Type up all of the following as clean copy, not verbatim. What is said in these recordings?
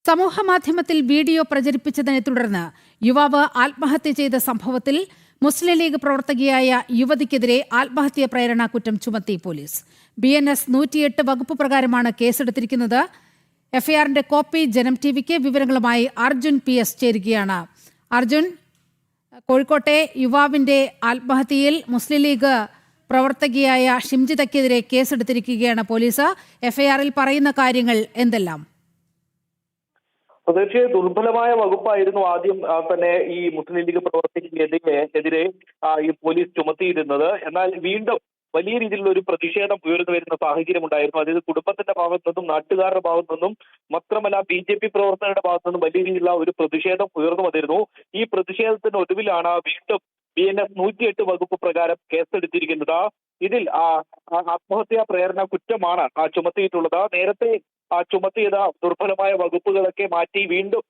സമൂഹമാധ്യമത്തിൽ വീഡിയോ പ്രചരിപ്പിച്ചതിനെ തുടർന്ന് യുവാവ് ആത്മഹത്യ ചെയ്ത സംഭവത്തിൽ മുസ്ലിം ലീഗ് പ്രവർത്തകയായ യുവതിക്കെതിരെ ആത്മഹത്യാ പ്രേരണ കുറ്റം ചുമത്തി പോലീസ്. BNS 108 വകുപ്പ് പ്രകാരമാണ് കേസെടുത്തിരിക്കുന്നത്. എഫ്ഐആറിന്റെ കോപ്പി ജനം ടിവിക്ക്. വിവരങ്ങളുമായി അർജുൻ PS ചേരുകയാണ്. അർജുൻ, കോഴിക്കോട്ടെ യുവാവിന്റെ ആത്മഹത്യയിൽ മുസ്ലിം ലീഗ് പ്രവർത്തകയായ ഷിംജിതയ്ക്കെതിരെ കേസെടുത്തിരിക്കുകയാണ് പോലീസ്. എഫ്ഐആറിൽ പറയുന്ന കാര്യങ്ങൾ എന്തെല്ലാം? തീർച്ചയായും ദുർബലമായ വകുപ്പായിരുന്നു ആദ്യം തന്നെ ഈ മുസ്ലിം ലീഗ് പ്രവർത്തകർക്കെതിരെ ഈ പോലീസ് ചുമത്തിയിരുന്നത്. എന്നാൽ വീണ്ടും വലിയ രീതിയിലുള്ള ഒരു പ്രതിഷേധം ഉയർന്നു വരുന്ന സാഹചര്യം ഉണ്ടായിരുന്നു. അതായത് കുടുംബത്തിന്റെ ഭാഗത്തു നിന്നും നാട്ടുകാരുടെ ഭാഗത്തു നിന്നും മാത്രമല്ല BJP പ്രവർത്തകരുടെ ഭാഗത്തു നിന്നും വലിയ രീതിയിലുള്ള ഒരു പ്രതിഷേധം ഉയർന്നു വന്നിരുന്നു. ഈ പ്രതിഷേധത്തിന് ഒടുവിലാണ് വീണ്ടും BNS 108 വകുപ്പ് പ്രകാരം കേസെടുത്തിരിക്കുന്നത്. ഇതിൽ ആത്മഹത്യാ പ്രേരണ കുറ്റമാണ് ചുമത്തിയിട്ടുള്ളത്. നേരത്തെ ചുമത്തിയത് ദുർബലമായ വകുപ്പുകളൊക്കെ മാറ്റി വീണ്ടും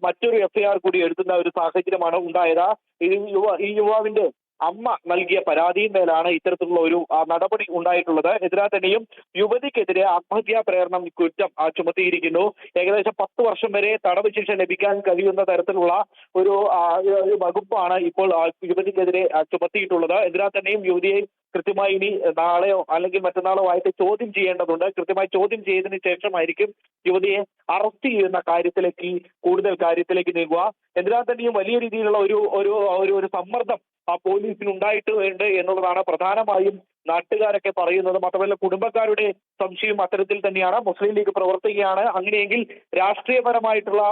മറ്റൊരു FIR കൂടി എഴുതുന്ന ഒരു സാഹചര്യമാണ് ഉണ്ടായത്. ഈ യുവാവിന്റെ അമ്മ നൽകിയ പരാതിയിന്മേലാണ് ഇത്തരത്തിലുള്ള ഒരു നടപടി ഉണ്ടായിട്ടുള്ളത്. ഇതിനാൽ തന്നെയും യുവതിക്കെതിരെ ആത്മഹത്യാ പ്രേരണ കുറ്റം ചുമത്തിയിരിക്കുന്നു. ഏകദേശം 10 വർഷം വരെ തടവ് ശിക്ഷ ലഭിക്കാൻ കഴിയുന്ന തരത്തിലുള്ള ഒരു വകുപ്പാണ് ഇപ്പോൾ യുവതിക്കെതിരെ ചുമത്തിയിട്ടുള്ളത്. ഇതിനാൽ തന്നെയും യുവതിയെ കൃത്യമായി ഇനി നാളെയോ അല്ലെങ്കിൽ മറ്റന്നാളോ ആയിട്ട് ചോദ്യം ചെയ്യേണ്ടതുണ്ട്. കൃത്യമായി ചോദ്യം ചെയ്തതിനു ശേഷമായിരിക്കും യുവതിയെ അറസ്റ്റ് ചെയ്യുന്ന കൂടുതൽ കാര്യത്തിലേക്ക് നീങ്ങുക. എന്തിനാൽ തന്നെയും വലിയ രീതിയിലുള്ള ഒരു സമ്മർദ്ദം പോലീസിന് ഉണ്ടായിട്ടുണ്ട് എന്നുള്ളതാണ് പ്രധാനമായും നാട്ടുകാരൊക്കെ പറയുന്നത്. മാത്രമല്ല കുടുംബക്കാരുടെ സംശയം അത്തരത്തിൽ തന്നെയാണ്. മുസ്ലിം ലീഗ് പ്രവർത്തകയാണ്, അങ്ങനെയെങ്കിൽ രാഷ്ട്രീയപരമായിട്ടുള്ള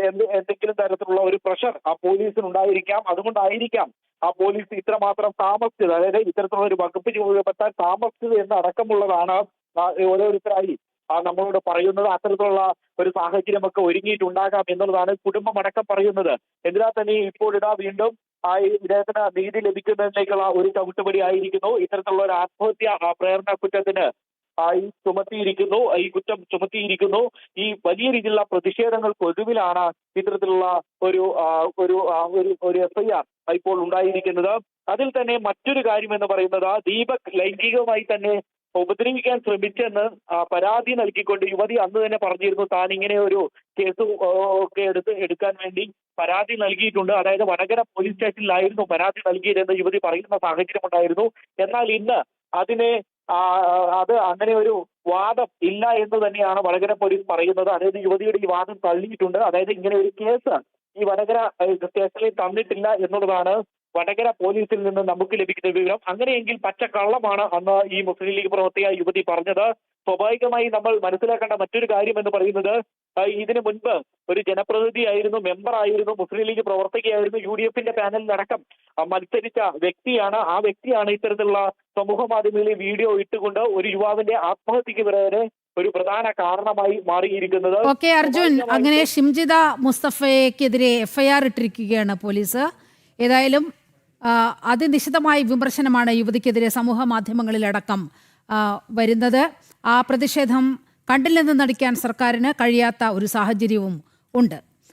എന്തെങ്കിലും തരത്തിലുള്ള ഒരു പ്രഷർ പോലീസിനുണ്ടായിരിക്കാം. അതുകൊണ്ടായിരിക്കാം പോലീസ് ഇത്രമാത്രം താമസിച്ചത്. അതായത് ഇത്തരത്തിലുള്ള ഒരു വകുപ്പ് ചുമതലപ്പെടുത്താൻ താമസിച്ചത് എന്നടക്കമുള്ളതാണ് ഓരോരുത്തരായി നമ്മളോട് പറയുന്നത്. അത്തരത്തിലുള്ള ഒരു സാഹചര്യമൊക്കെ ഒരുങ്ങിയിട്ടുണ്ടാകാം എന്നുള്ളതാണ് കുടുംബമടക്കം പറയുന്നത്. എന്തിനാൽ തന്നെ ഇപ്പോഴിതാ വീണ്ടും ഇദ്ദേഹത്തിന് നീതി ലഭിക്കുന്നതിലേക്കുള്ള ഒരു ചവിട്ടുപടി ആയിരിക്കുന്നു. ഇത്തരത്തിലുള്ള ഒരു ആത്മഹത്യാ പ്രേരണ കുറ്റത്തിന് ഈ കുറ്റം ചുമത്തിയിരിക്കുന്നു. ഈ വലിയ രീതിയിലുള്ള പ്രതിഷേധങ്ങൾക്ക് ഒടുവിലാണ് ഇത്തരത്തിലുള്ള ഒരു FIR ഇപ്പോൾ ഉണ്ടായിരിക്കുന്നത്. അതിൽ തന്നെ മറ്റൊരു കാര്യം എന്ന് പറയുന്നത് ദീപക് ലൈംഗികമായി തന്നെ ഉപദ്രവിക്കാൻ ശ്രമിച്ചെന്ന് പരാതി നൽകിക്കൊണ്ട് യുവതി അന്ന് തന്നെ പറഞ്ഞിരുന്നു താൻ ഇങ്ങനെ ഒരു കേസ് ഒക്കെ എടുക്കാൻ വേണ്ടി പരാതി നൽകിയിട്ടുണ്ട്. അതായത് വടകര പോലീസ് സ്റ്റേഷനിലായിരുന്നു പരാതി നൽകിയതെന്ന് യുവതി പറയുന്ന സാഹചര്യം ഉണ്ടായിരുന്നു. എന്നാൽ ഇന്ന് അത് അങ്ങനെ ഒരു വാദം ഇല്ല എന്ന് തന്നെയാണ് വടകര പോലീസ് പറയുന്നത്. അതായത് യുവതിയുടെ ഈ വാദം തള്ളിയിട്ടുണ്ട്. അതായത് ഇങ്ങനെ ഒരു കേസ് ഈ വടകര സ്റ്റേഷനിൽ തന്നിട്ടില്ല എന്നുള്ളതാണ് വടകര പോലീസിൽ നിന്ന് നമുക്ക് ലഭിക്കുന്ന വിവരം. അങ്ങനെയെങ്കിൽ പച്ചക്കള്ളമാണ് അന്ന് ഈ മുസ്ലിം ലീഗ് പ്രവർത്തക യുവതി പറഞ്ഞത്. സ്വാഭാവികമായി നമ്മൾ മനസ്സിലാക്കേണ്ട മറ്റൊരു കാര്യം എന്ന് പറയുന്നത് ഇതിനു മുൻപ് ഒരു ജനപ്രതിനിധിയായിരുന്നു, മെമ്പറായിരുന്നു, മുസ്ലിം ലീഗ് പ്രവർത്തകയായിരുന്നു, UDF-ന്റെ പാനലിലടക്കം മത്സരിച്ച വ്യക്തിയാണ്. ആ വ്യക്തിയാണ് ഇത്തരത്തിലുള്ള സമൂഹ മാധ്യമങ്ങളിൽ വീഡിയോ ഇട്ടുകൊണ്ട് ഒരു യുവാവിന്റെ ആത്മഹത്യക്ക് വരെ ഒരു പ്രധാന കാരണമായി മാറിയിരിക്കുന്നത്. ഓക്കെ അർജുൻ, അങ്ങനെ ഷിംജിത മുസ്തഫയ്ക്കെതിരെ FIR ഇട്ടിരിക്കുകയാണ് പോലീസ്. ഏതായാലും അതിനിശിതമായ വിമർശനമാണ് യുവതിക്കെതിരെ സമൂഹ മാധ്യമങ്ങളിലടക്കം വരുന്നത്. ആ പ്രതിഷേധം കണ്ടില്ലെന്ന് നടിക്കാൻ സർക്കാരിന് കഴിയാത്ത ഒരു സാഹചര്യവും ഉണ്ട്.